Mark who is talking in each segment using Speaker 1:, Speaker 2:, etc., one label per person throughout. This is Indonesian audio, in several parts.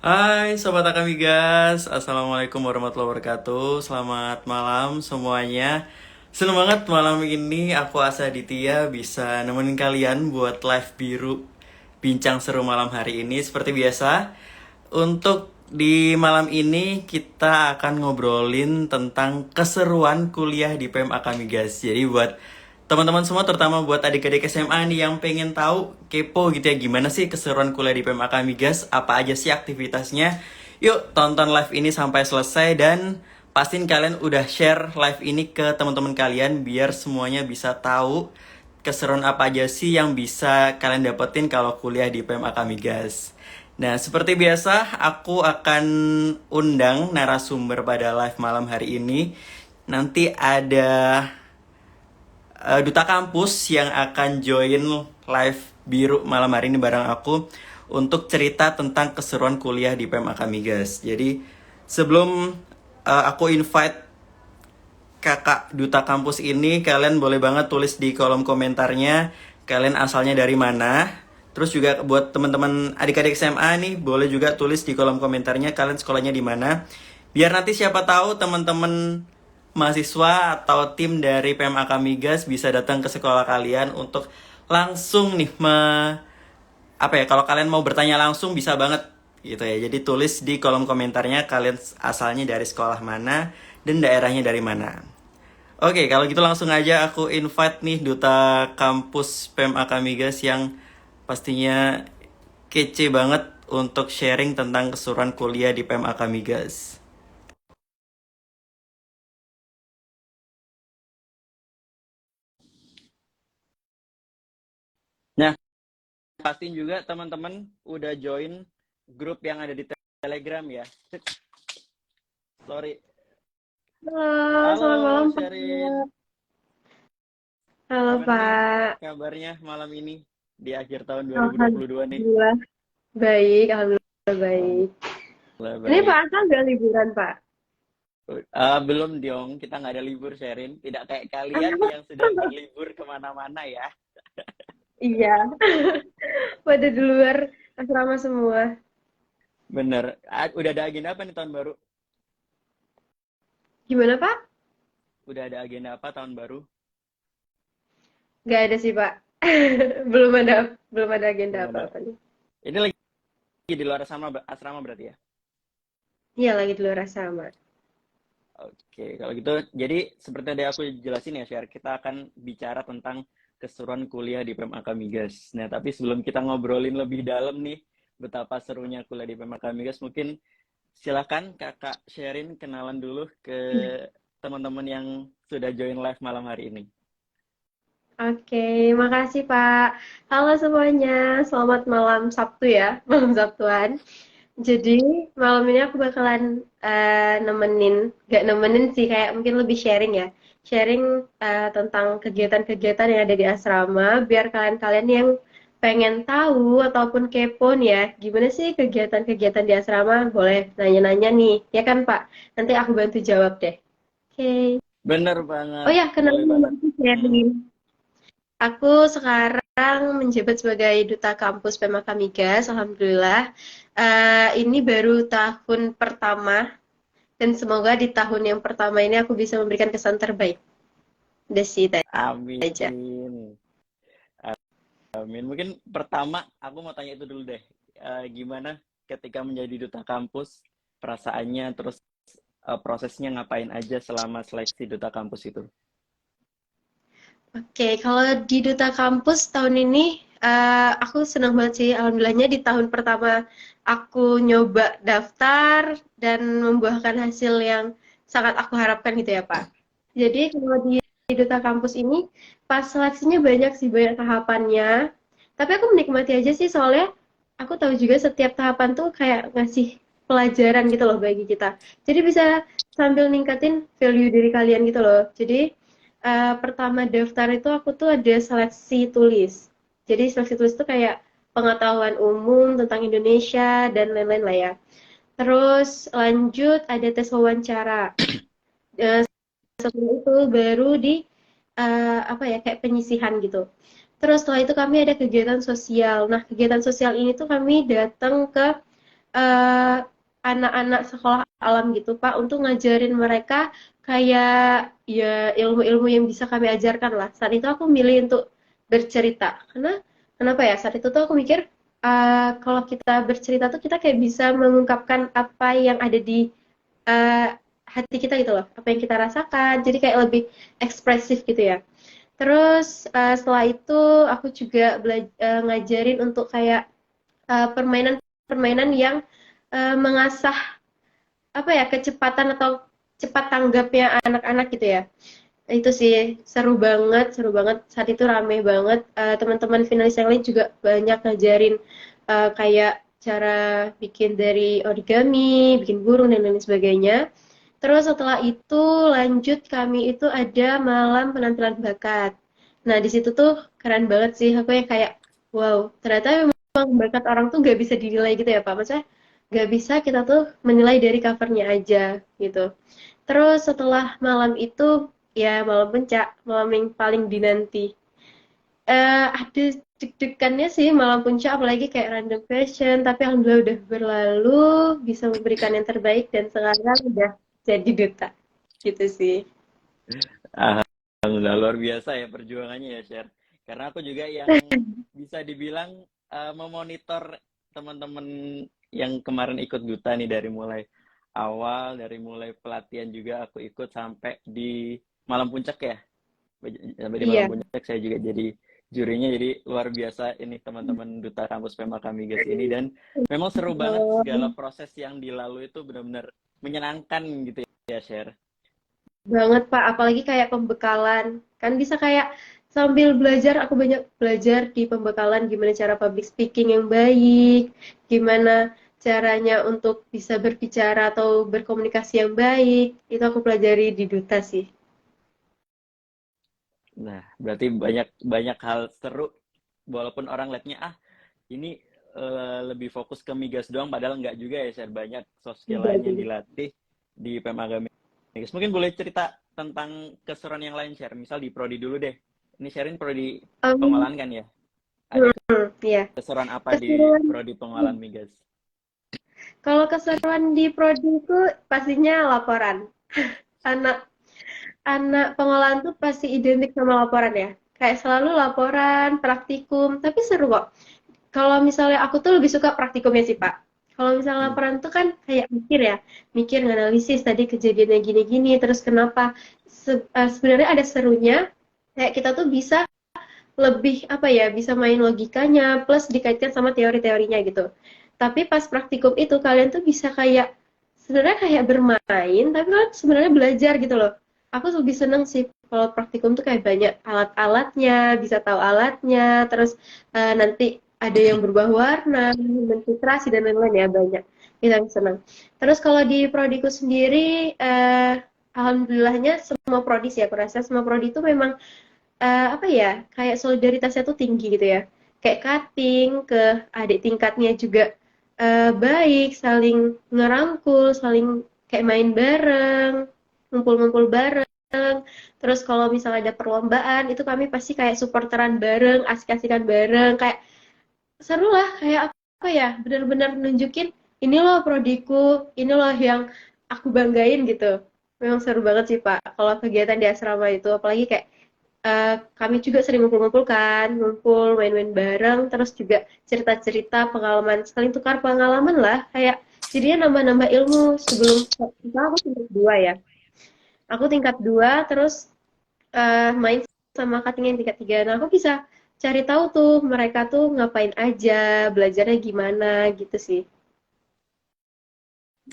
Speaker 1: Hai Sobat Akamigas, Assalamualaikum warahmatullahi wabarakatuh. Selamat malam semuanya. Seneng banget malam ini aku Asa Ditya bisa nemenin kalian buat live biru bincang seru malam hari ini. Seperti biasa, untuk di malam ini kita akan ngobrolin tentang keseruan kuliah di PM Akamigas. Jadi buat teman-teman semua, terutama buat adik-adik SMA nih yang pengen tahu, kepo gitu ya, gimana sih keseruan kuliah di PMAK Migas, apa aja sih aktivitasnya. Yuk tonton live ini sampai selesai dan pastiin kalian udah share live ini ke teman-teman kalian biar semuanya bisa tahu keseruan apa aja sih yang bisa kalian dapetin kalau kuliah di PMAK Migas. Nah, seperti biasa, aku akan undang narasumber pada live malam hari ini. Nanti ada duta kampus yang akan join live biru malam hari ini bareng aku untuk cerita tentang keseruan kuliah di PM Akamigas. Jadi sebelum aku invite kakak duta kampus ini, kalian boleh banget tulis di kolom komentarnya kalian asalnya dari mana. Terus juga buat teman-teman adik-adik SMA nih, boleh juga tulis di kolom komentarnya kalian sekolahnya di mana. Biar nanti siapa tahu teman-teman mahasiswa atau tim dari PMAK Migas bisa datang ke sekolah kalian untuk langsung nih apa ya, kalau kalian mau bertanya langsung bisa banget gitu ya. Jadi tulis di kolom komentarnya kalian asalnya dari sekolah mana dan daerahnya dari mana. Oke, kalau gitu langsung aja aku invite nih duta kampus PMAK Migas yang pastinya kece banget untuk sharing tentang keseruan kuliah di PMAK Migas. Nah, pastiin juga teman-teman udah join grup yang ada di Telegram ya. Sorry.
Speaker 2: Halo,
Speaker 1: Halo
Speaker 2: selamat malam
Speaker 1: Sherin.
Speaker 2: Pak. Halo
Speaker 1: Gimana nih
Speaker 2: Pak.
Speaker 1: kabarnya malam ini di akhir tahun 2022 nih?
Speaker 2: Alhamdulillah baik, Alhamdulillah baik.
Speaker 1: Alhamdulillah
Speaker 2: Ini Pak
Speaker 1: baik.
Speaker 2: Asal nggak liburan Pak?
Speaker 1: Belum dong, kita nggak ada libur Sherin. Tidak kayak kalian yang sudah berlibur kemana-mana ya.
Speaker 2: Iya, pada di luar asrama semua.
Speaker 1: Bener. Udah ada agenda apa nih tahun baru?
Speaker 2: Gimana Pak?
Speaker 1: Udah ada agenda apa tahun baru?
Speaker 2: Nggak ada sih Pak. Belum ada agenda
Speaker 1: Belum ada.
Speaker 2: apa-apa nih.
Speaker 1: Ini lagi di luar asrama berarti ya?
Speaker 2: Iya lagi di luar asrama.
Speaker 1: Oke, kalau gitu, jadi seperti tadi aku jelasin ya, Share, kita akan bicara tentang keseruan kuliah di PMAK Migas. Nah, tapi sebelum kita ngobrolin lebih dalam nih, betapa serunya kuliah di PMAK Migas, mungkin silakan Kakak Sherin kenalan dulu ke teman-teman yang sudah join live malam hari ini.
Speaker 2: Oke, makasih Pak. Halo semuanya, selamat malam Sabtu ya, malam Sabtuan. Jadi malam ini aku bakalan nemenin, gak nemenin sih, kayak mungkin lebih sharing ya. Sharing tentang kegiatan-kegiatan yang ada di asrama, biar kalian-kalian yang pengen tahu ataupun kepo nih ya, gimana sih kegiatan-kegiatan di asrama, boleh nanya-nanya nih, ya kan Pak? Nanti aku bantu jawab deh. Oke.
Speaker 1: Bener
Speaker 2: Oh
Speaker 1: banget,
Speaker 2: ya,
Speaker 1: boleh
Speaker 2: kenalin nama
Speaker 1: banget.
Speaker 2: aku
Speaker 1: Hmm.
Speaker 2: Sherlyn. Aku sekarang menjabat sebagai Duta Kampus PMK Migas, Alhamdulillah. Ini baru tahun pertama, dan semoga di tahun yang pertama ini aku bisa memberikan kesan terbaik. Udah sih, itu aja.
Speaker 1: Amin. Amin. Mungkin pertama aku mau tanya itu dulu deh. Gimana ketika menjadi duta kampus, perasaannya, terus prosesnya ngapain aja selama seleksi duta kampus itu?
Speaker 2: Oke, kalau di Duta Kampus tahun ini, aku senang banget sih. Alhamdulillahnya di tahun pertama aku nyoba daftar dan membuahkan hasil yang sangat aku harapkan gitu ya, Pak. Jadi kalau di Duta Kampus ini, pas seleksinya banyak sih, banyak tahapannya. Tapi aku menikmati aja sih, soalnya aku tahu juga setiap tahapan tuh kayak ngasih pelajaran gitu loh bagi kita. Jadi bisa sambil ningkatin value diri kalian gitu loh. Jadi pertama daftar itu aku tuh ada seleksi tulis. Jadi seleksi tulis itu kayak pengetahuan umum tentang Indonesia dan lain-lain lah ya. Terus lanjut ada tes wawancara. Eh, Setelah itu baru di apa ya, kayak penyisihan gitu. Terus setelah itu kami ada kegiatan sosial. Nah, kegiatan sosial ini tuh kami datang ke eh, anak-anak sekolah alam gitu Pak untuk ngajarin mereka kayak ya ilmu-ilmu yang bisa kami ajarkan lah. Saat itu aku milih untuk bercerita karena kenapa ya? Saat itu tuh aku mikir kalau kita bercerita tuh kita kayak bisa mengungkapkan apa yang ada di eh, hati kita gitu loh, apa yang kita rasakan. Jadi kayak lebih ekspresif gitu ya. Terus setelah itu aku juga ngajarin untuk kayak permainan-permainan yang mengasah apa ya kecepatan atau cepat tanggapnya anak-anak gitu ya. Itu sih seru banget. Saat itu rame banget. Teman-teman finalis yang lain juga banyak ngajarin kayak cara bikin dari origami, bikin burung dan lain sebagainya. Terus setelah itu lanjut kami itu ada malam penampilan bakat. Nah di situ tuh keren banget sih. Aku yang kayak wow ternyata memang bakat orang tuh gak bisa dinilai gitu ya Pak. Maksudnya gak bisa kita tuh menilai dari covernya aja gitu. Terus setelah malam itu ya malam puncak, malam yang paling dinanti. Ada deg-degannya sih malam puncak, apalagi kayak random question, tapi alhamdulillah udah berlalu, bisa memberikan yang terbaik dan sekarang udah jadi duta, gitu sih.
Speaker 1: Alhamdulillah luar biasa ya perjuangannya ya, Share. Karena aku juga yang bisa dibilang memonitor teman-teman yang kemarin ikut duta nih dari mulai awal, dari mulai pelatihan juga aku ikut sampai di malam puncak ya. Sampai di malam
Speaker 2: Iya,
Speaker 1: puncak saya juga jadi jurinya, jadi luar biasa ini teman-teman duta kampus PMK Migas ini, dan memang seru banget segala
Speaker 2: oh,
Speaker 1: proses yang dilalui itu benar-benar menyenangkan gitu ya, Share.
Speaker 2: banget Pak, apalagi kayak pembekalan, kan bisa kayak sambil belajar, aku banyak belajar di pembekalan gimana cara public speaking yang baik, gimana caranya untuk bisa berbicara atau berkomunikasi yang baik, itu aku pelajari di duta sih.
Speaker 1: Nah, berarti banyak banyak hal seru walaupun orang lihatnya ini lebih fokus ke migas doang, padahal nggak juga ya, share banyak soft skill
Speaker 2: Enggak
Speaker 1: lain yang
Speaker 2: sih.
Speaker 1: dilatih di Pemaga Migas. Mungkin boleh cerita tentang keseruan yang lain, share. Misal di prodi dulu deh. Ini sharing prodi
Speaker 2: Um,
Speaker 1: pengolahan kan ya? Ada
Speaker 2: ya,
Speaker 1: keseruan apa di
Speaker 2: keseruan.
Speaker 1: prodi pengolahan migas?
Speaker 2: Kalau keseruan di prodi itu pastinya laporan. Anak anak pengolahan tuh pasti identik sama laporan ya. Kayak selalu laporan, praktikum, tapi seru kok. Kalau misalnya aku tuh lebih suka praktikumnya sih, Pak. Kalau misalnya
Speaker 1: Hmm.
Speaker 2: laporan tuh kan kayak mikir ya, mikir nganalisis tadi kejadiannya gini-gini, terus kenapa. Sebenarnya ada serunya, kayak kita tuh bisa lebih apa ya, bisa main logikanya, plus dikaitkan sama teori-teorinya gitu. Tapi pas praktikum itu kalian tuh bisa kayak, sebenarnya kayak bermain, tapi kan sebenarnya belajar gitu loh. Aku lebih seneng sih kalau praktikum tuh kayak banyak alat-alatnya, bisa tahu alatnya, terus nanti ada yang berubah warna, mensitrasi dan lain-lain ya banyak. Itu yang senang. Terus kalau di prodiku sendiri, alhamdulillahnya semua prodi sih aku rasa semua prodi itu memang apa ya kayak solidaritasnya tuh tinggi gitu ya. Kayak cutting ke adik tingkatnya juga baik, saling ngerangkul, saling kayak main bareng, ngumpul-ngumpul bareng. Terus kalau misalnya ada perlombaan, itu kami pasti kayak supporteran bareng, asik-asikan bareng, kayak seru lah, kayak apa ya, benar-benar nunjukin ini loh prodiku, ini loh yang aku banggain gitu. Memang seru banget sih Pak, kalau kegiatan di asrama itu, apalagi kayak kami juga sering ngumpul-ngumpul kan, ngumpul, main-main bareng, terus juga cerita-cerita pengalaman, saling tukar pengalaman lah, kayak jadinya nambah-nambah ilmu sebelum, misalnya aku tingkat 2 ya, aku tingkat 2 terus main sama cutting yang tingkat 3, nah aku bisa cari tahu tuh mereka tuh ngapain aja, belajarnya gimana gitu sih.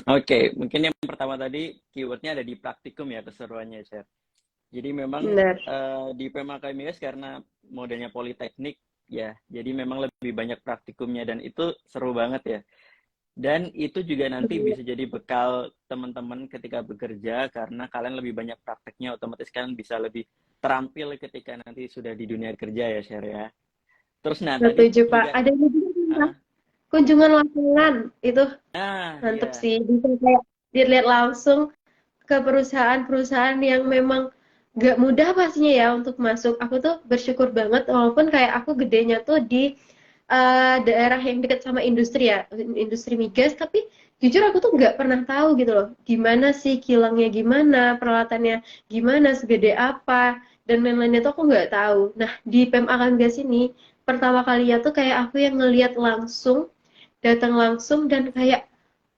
Speaker 1: Oke, mungkin yang pertama tadi keywordnya ada di praktikum ya, keseruannya, share. Jadi memang
Speaker 2: Bener.
Speaker 1: di PMK Migas karena modelnya politeknik ya, jadi memang lebih banyak praktikumnya dan itu seru banget ya. Dan itu juga nanti bisa jadi bekal teman-teman ketika bekerja karena kalian lebih banyak prakteknya, otomatis kalian bisa lebih terampil ketika nanti sudah di dunia kerja ya, Share ya. Terus nah tadi
Speaker 2: Setuju Pak.
Speaker 1: juga
Speaker 2: Ada juga tentang
Speaker 1: ah,
Speaker 2: kunjungan lapangan itu
Speaker 1: nah
Speaker 2: mantep
Speaker 1: ya.
Speaker 2: sih. Bisa kayak dilihat langsung ke perusahaan-perusahaan yang memang gak mudah pastinya ya untuk masuk. Aku tuh bersyukur banget walaupun kayak aku gedenya tuh di daerah yang dekat sama industri ya, industri migas, tapi jujur aku tuh nggak pernah tahu gitu loh, gimana sih kilangnya, gimana peralatannya, gimana segede apa, dan lain-lainnya tuh aku nggak tahu. Nah, di PMA Kamgas ini, pertama kalinya tuh kayak aku yang ngelihat langsung, datang langsung, dan kayak,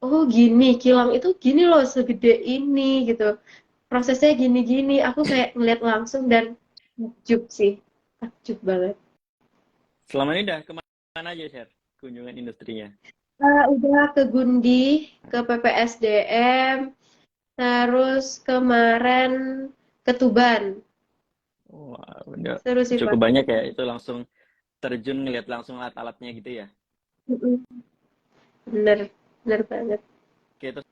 Speaker 2: oh gini, kilang itu gini loh, segede ini gitu. Prosesnya gini-gini, aku kayak ngeliat langsung dan takjub sih, takjub banget.
Speaker 1: Selama ini udah kemana aja, Share? Kunjungan industrinya?
Speaker 2: Udah ke Gundi, ke PPSDM, terus kemarin ke Tuban.
Speaker 1: Wah, udah
Speaker 2: Seru sih,
Speaker 1: cukup
Speaker 2: Pak.
Speaker 1: banyak ya. Itu langsung terjun ngeliat langsung alat-alatnya gitu ya.
Speaker 2: Mm-mm. Bener, bener banget.
Speaker 1: Oke, terus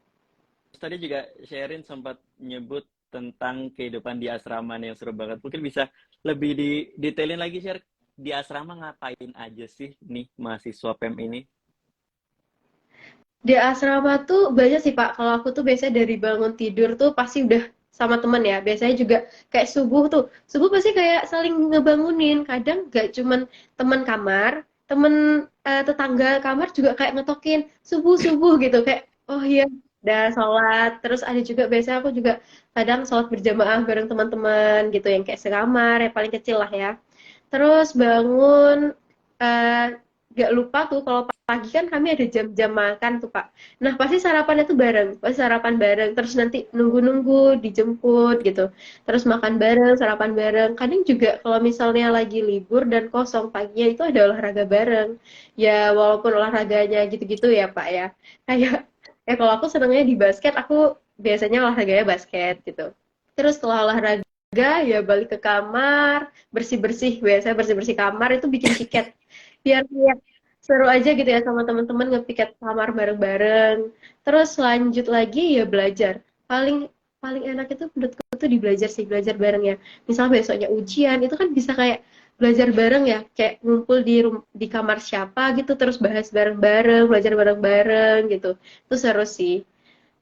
Speaker 1: tadi juga Sherin sempat nyebut tentang kehidupan di asrama nih yang seru banget. Mungkin bisa lebih detailin lagi, Share. Di asrama ngapain aja sih nih mahasiswa PEM ini?
Speaker 2: Di asrama tuh banyak sih Pak. Kalau aku tuh biasanya dari bangun tidur tuh pasti udah sama temen ya. Biasanya juga kayak subuh tuh. Subuh pasti kayak saling ngebangunin. Kadang gak cuman temen kamar, temen tetangga kamar juga kayak ngetokin subuh-subuh gitu. Kayak, oh iya, udah sholat. Terus ada juga biasanya aku juga kadang sholat berjamaah bareng teman-teman gitu. Yang kayak sekamar, yang paling kecil lah ya. Terus bangun, eh, gak lupa tuh kalau pagi kan kami ada jam-jam makan tuh Pak. Nah pasti sarapannya tuh bareng, pasti sarapan bareng. Terus nanti nunggu-nunggu dijemput gitu. Terus makan bareng, sarapan bareng. Kadang juga kalau misalnya lagi libur dan kosong paginya itu ada olahraga bareng. Ya walaupun olahraganya gitu-gitu ya Pak ya. Kayak ya kalau aku senangnya di basket, aku biasanya olahraganya basket gitu. Terus setelah olahraga ya balik ke kamar, bersih-bersih, biasanya bersih-bersih kamar itu bikin piket biar kayak seru aja gitu ya sama teman-teman ngepiket kamar bareng-bareng. Terus lanjut lagi ya belajar. Paling paling enak itu menurutku tuh di belajar sih, belajar bareng ya. Misal besoknya ujian, itu kan bisa kayak belajar bareng ya, kayak ngumpul di kamar siapa gitu, terus bahas bareng-bareng, belajar bareng-bareng gitu. Itu seru sih.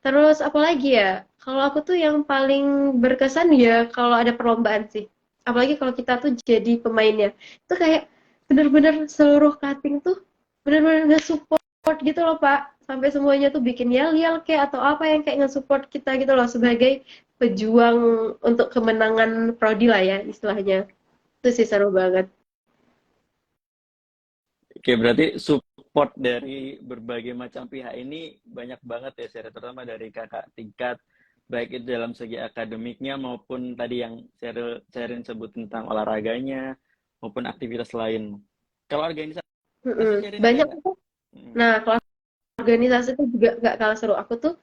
Speaker 2: Terus apalagi ya? Kalau aku tuh yang paling berkesan ya kalau ada perlombaan sih. Apalagi kalau kita tuh jadi pemainnya. Itu kayak bener-bener seluruh cutting tuh bener-bener nge-support gitu loh Pak. Sampai semuanya tuh bikin yel-yel kayak atau apa yang kayak nge-support kita gitu loh sebagai pejuang untuk kemenangan prodi lah ya istilahnya. Itu sih seru banget.
Speaker 1: Oke, berarti support dari berbagai macam pihak ini banyak banget ya, Share. Terutama dari kakak tingkat, baik itu dalam segi akademiknya maupun tadi yang Sherin sebut tentang olahraganya maupun aktivitas lain. Kalau organisasi
Speaker 2: Mm-mm.
Speaker 1: Sherin ada
Speaker 2: Banyak
Speaker 1: nggak?
Speaker 2: tuh.
Speaker 1: Mm.
Speaker 2: Nah, kalau organisasi tuh juga nggak kalah seru. Aku tuh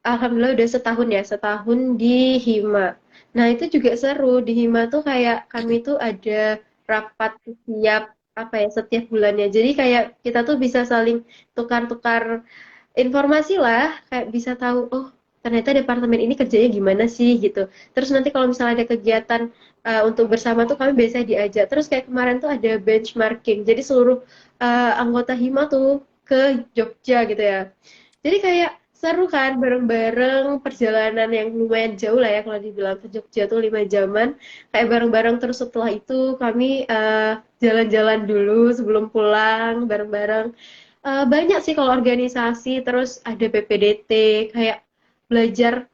Speaker 2: alhamdulillah udah setahun ya, setahun di Hima. Nah, itu juga seru. Di Hima tuh kayak kami tuh ada rapat setiap apa ya, setiap bulannya. Jadi kayak kita tuh bisa saling tukar-tukar informasi lah, kayak bisa tahu, oh ternyata departemen ini kerjanya gimana sih gitu. Terus nanti kalau misalnya ada kegiatan untuk bersama tuh kami biasanya diajak. Terus kayak kemarin tuh ada benchmarking. Jadi seluruh anggota Hima tuh ke Jogja gitu ya. Jadi kayak seru kan bareng-bareng perjalanan yang lumayan jauh lah ya kalau dibilang ke Jogja tuh 5 jaman. Kayak bareng-bareng terus setelah itu kami jalan-jalan dulu sebelum pulang bareng-bareng. Banyak sih kalau organisasi terus ada PPDT kayak belajar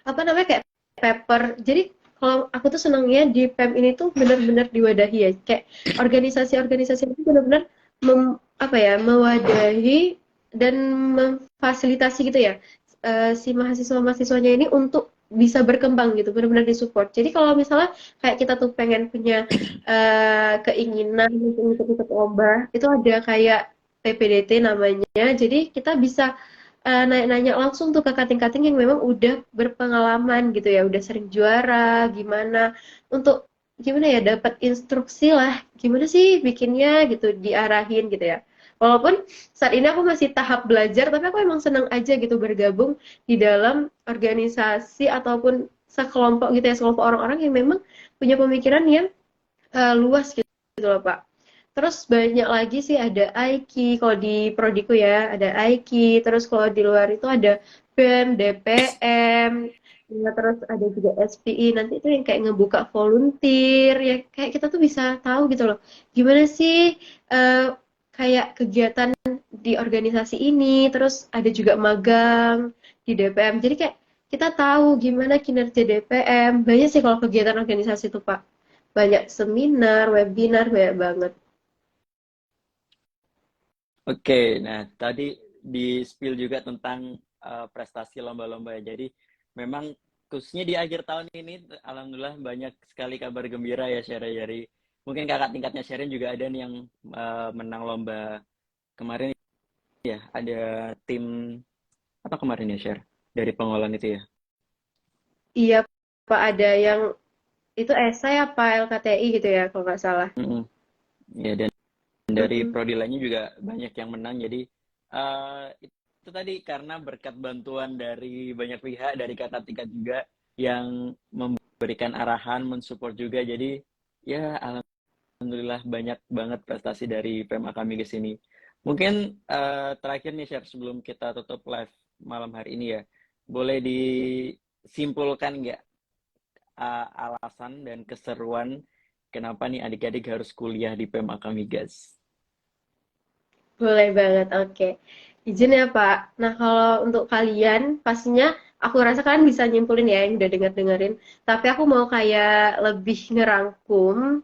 Speaker 2: apa namanya kayak paper. Jadi kalau aku tuh senangnya di PEM ini tuh benar-benar diwadahi ya. Kayak organisasi-organisasi itu benar-benar apa ya mewadahi dan memfasilitasi gitu ya si mahasiswa-mahasiswanya ini untuk bisa berkembang gitu, benar-benar disupport. Jadi kalau misalnya kayak kita tuh pengen punya keinginan untuk ikut-ikut lomba, itu ada kayak PPDT namanya. Jadi kita bisa nanya-nanya langsung tuh ke kating-kating yang memang udah berpengalaman gitu ya, udah sering juara, gimana untuk gimana ya dapat instruksi lah, gimana sih bikinnya gitu, diarahin gitu ya. Walaupun saat ini aku masih tahap belajar, tapi aku emang senang aja gitu bergabung di dalam organisasi ataupun sekelompok gitu ya, sekelompok orang-orang yang memang punya pemikiran yang luas gitu loh Pak. Terus banyak lagi sih ada Aiki, kalau di prodiku ya ada Aiki, terus kalau di luar itu ada BEM, DPM, ya, terus ada juga SPI, nanti itu yang kayak ngebuka volunteer, ya kayak kita tuh bisa tahu gitu loh, gimana sih eh, kayak kegiatan di organisasi ini, terus ada juga magang di DPM. Jadi kayak kita tahu gimana kinerja DPM. Banyak sih kalau kegiatan organisasi itu, Pak. Banyak seminar, webinar, banyak banget.
Speaker 1: Oke, nah tadi di spill juga tentang prestasi lomba-lomba ya. Jadi memang khususnya di akhir tahun ini, alhamdulillah banyak sekali kabar gembira ya share dari mungkin kakak tingkatnya Sherin juga ada nih yang menang lomba kemarin ya. Ada tim apa kemarin ya share dari pengolahan itu ya.
Speaker 2: Iya, Pak, ada yang itu esai apa LKTI gitu ya, kalau nggak salah.
Speaker 1: Mm-mm. Ya, dan dari
Speaker 2: Mm-mm.
Speaker 1: prodi lainnya juga banyak yang menang. Jadi itu tadi karena berkat bantuan dari banyak pihak, dari kakak tingkat juga yang memberikan arahan, mensupport juga. Jadi ya alhamdulillah banyak banget prestasi dari PMA kami ke sini. Mungkin terakhir nih share sebelum kita tutup live malam hari ini ya, boleh disimpulkan nggak alasan dan keseruan kenapa nih adik-adik harus kuliah di PMA kami guys?
Speaker 2: Boleh banget, oke. Izin ya, Pak. Nah, kalau untuk kalian, pastinya aku rasa kalian bisa nyimpulin ya yang udah denger-dengerin. Tapi aku mau kayak lebih ngerangkum.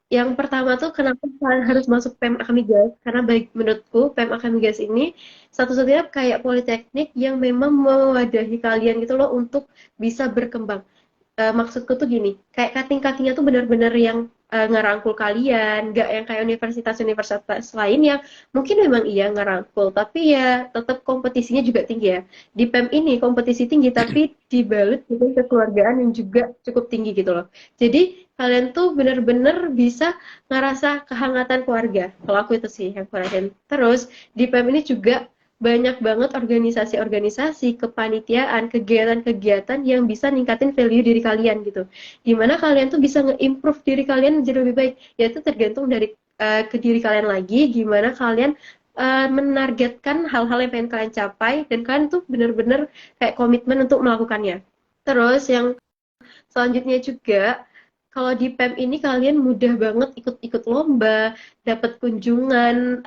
Speaker 2: Yang pertama tuh kenapa kalian harus masuk PEM Akamigas? Karena baik menurutku PEM Akamigas ini satu-satunya kayak politeknik yang memang mewadahi kalian gitu loh untuk bisa berkembang. Maksudku tuh gini, kayak cutting-cuttingnya tuh benar-benar yang ngerangkul kalian, nggak yang kayak universitas-universitas lain yang mungkin memang iya ngerangkul, tapi ya tetap kompetisinya juga tinggi ya. Di PEM ini kompetisi tinggi, tapi dibalut dengan kekeluargaan yang juga cukup tinggi gitu loh. Jadi kalian tuh benar-benar bisa ngerasa kehangatan keluarga. Kalau aku itu sih yang aku rasain. Terus di PEM ini juga banyak banget organisasi-organisasi, kepanitiaan, kegiatan-kegiatan yang bisa ningkatin value diri kalian gitu. Dimana kalian tuh bisa nge-improve diri kalian menjadi lebih baik. Yaitu tergantung dari ke diri kalian lagi, gimana kalian menargetkan hal-hal yang pengen kalian capai, dan kalian tuh bener-bener kayak komitmen untuk melakukannya. Terus yang selanjutnya juga, kalau di PEM ini kalian mudah banget ikut-ikut lomba, dapat kunjungan,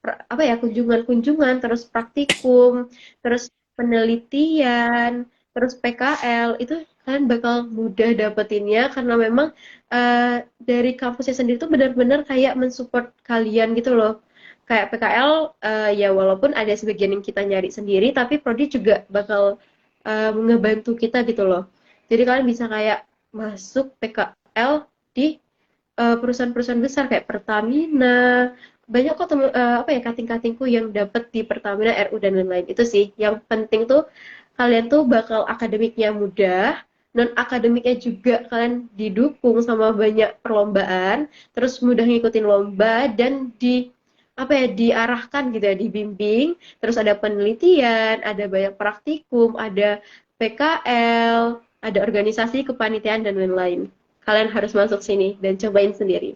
Speaker 2: apa ya, kunjungan-kunjungan, terus praktikum, terus penelitian, terus PKL, itu kalian bakal mudah dapetinnya karena memang dari kampusnya sendiri tuh benar-benar kayak mensupport kalian gitu loh. Kayak PKL, ya walaupun ada sebagian yang kita nyari sendiri, tapi Prodi juga bakal ngebantu kita gitu loh. Jadi kalian bisa kayak masuk PKL di perusahaan-perusahaan besar kayak Pertamina. Banyak kok apa ya, kating-katingku yang dapat di Pertamina, RU dan lain-lain. Itu sih yang penting tuh, kalian tuh bakal akademiknya mudah, non akademiknya juga kalian didukung sama banyak perlombaan, terus mudah ngikutin lomba dan di apa ya, diarahkan gitu ya, dibimbing, terus ada penelitian, ada banyak praktikum, ada PKL, ada organisasi kepanitiaan dan lain-lain. Kalian harus masuk sini dan cobain sendiri.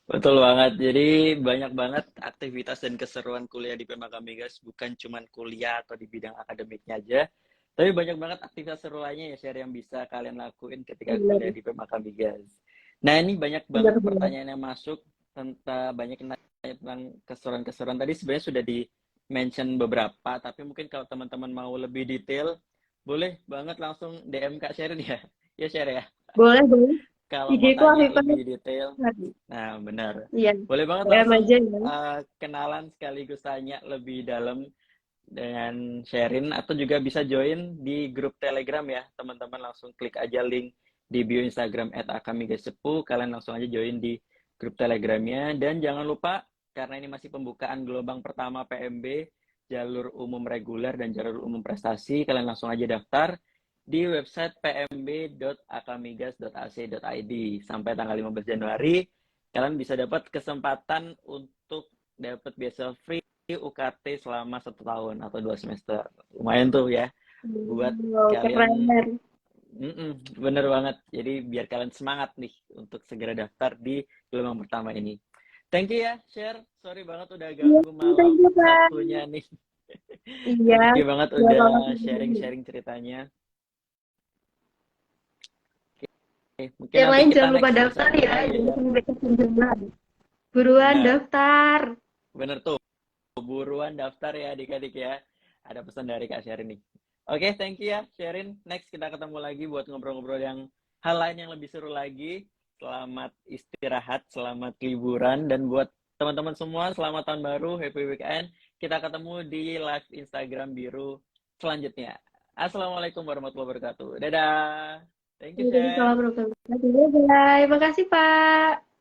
Speaker 1: Betul banget. Jadi banyak banget aktivitas dan keseruan kuliah di PMA kami guys. Bukan cuman kuliah atau di bidang akademiknya aja. Tapi banyak banget aktivitas seru lainnya ya share yang bisa kalian lakuin ketika kuliah
Speaker 2: Benar,
Speaker 1: di PMA kami guys. Nah ini banyak banget
Speaker 2: benar, benar.
Speaker 1: pertanyaan yang masuk tentang banyak yang nanya tentang keseruan-keseruan. Tadi sebenarnya sudah di mention beberapa. Tapi mungkin kalau teman-teman mau lebih detail, boleh banget langsung DM Kak Sherin ya. Ya share ya.
Speaker 2: Boleh, boleh.
Speaker 1: Kalau mau
Speaker 2: IG ku
Speaker 1: tanya
Speaker 2: Afifah.
Speaker 1: lebih detail, nah benar.
Speaker 2: Iya,
Speaker 1: Boleh banget
Speaker 2: DM
Speaker 1: langsung
Speaker 2: aja ya.
Speaker 1: kenalan sekaligus tanya lebih dalam dengan Sherin atau juga bisa join di grup Telegram ya. Teman-teman langsung klik aja link di bio Instagram @akamigasepu. Kalian langsung aja join di grup Telegramnya. Dan jangan lupa, karena ini masih pembukaan gelombang pertama PMB, jalur umum reguler dan jalur umum prestasi, kalian langsung aja daftar di website pmb.akamigas.ac.id sampai tanggal 15 Januari. Kalian bisa dapat kesempatan untuk dapat beasiswa free UKT selama 1 tahun atau 2 semester. Lumayan tuh ya buat
Speaker 2: Wow,
Speaker 1: kalian.
Speaker 2: keren.
Speaker 1: Bener banget. Jadi biar kalian semangat nih untuk segera daftar di gelombang pertama ini. Thank you ya, Share. Sorry banget udah
Speaker 2: Iya,
Speaker 1: ganggu
Speaker 2: thank
Speaker 1: malam
Speaker 2: you, Pak.
Speaker 1: waktunya nih.
Speaker 2: Iya,
Speaker 1: Thank you banget
Speaker 2: ya
Speaker 1: udah
Speaker 2: kalau
Speaker 1: sharing-sharing ceritanya. Oke, mungkin
Speaker 2: yang
Speaker 1: nanti
Speaker 2: lain
Speaker 1: kita
Speaker 2: jangan lupa
Speaker 1: next bisa
Speaker 2: daftar
Speaker 1: ketemu
Speaker 2: ya,
Speaker 1: lagi ya,
Speaker 2: jangan
Speaker 1: Share.
Speaker 2: sampai ketinggalan. Buruan
Speaker 1: Benar,
Speaker 2: daftar.
Speaker 1: benar tuh. Buruan daftar ya adik-adik ya. Ada pesan dari Kak Sherin nih. Oke, thank you ya Sherin. Next kita ketemu lagi buat ngobrol-ngobrol yang hal lain yang lebih seru lagi. Selamat istirahat, selamat liburan, dan buat teman-teman semua selamat tahun baru, happy weekend. Kita ketemu di live Instagram biru selanjutnya. Assalamualaikum warahmatullahi wabarakatuh. Dadah. Thank you,
Speaker 2: Waalaikumsalam
Speaker 1: Sher.
Speaker 2: warahmatullahi wabarakatuh. Bye. Makasih, Pak.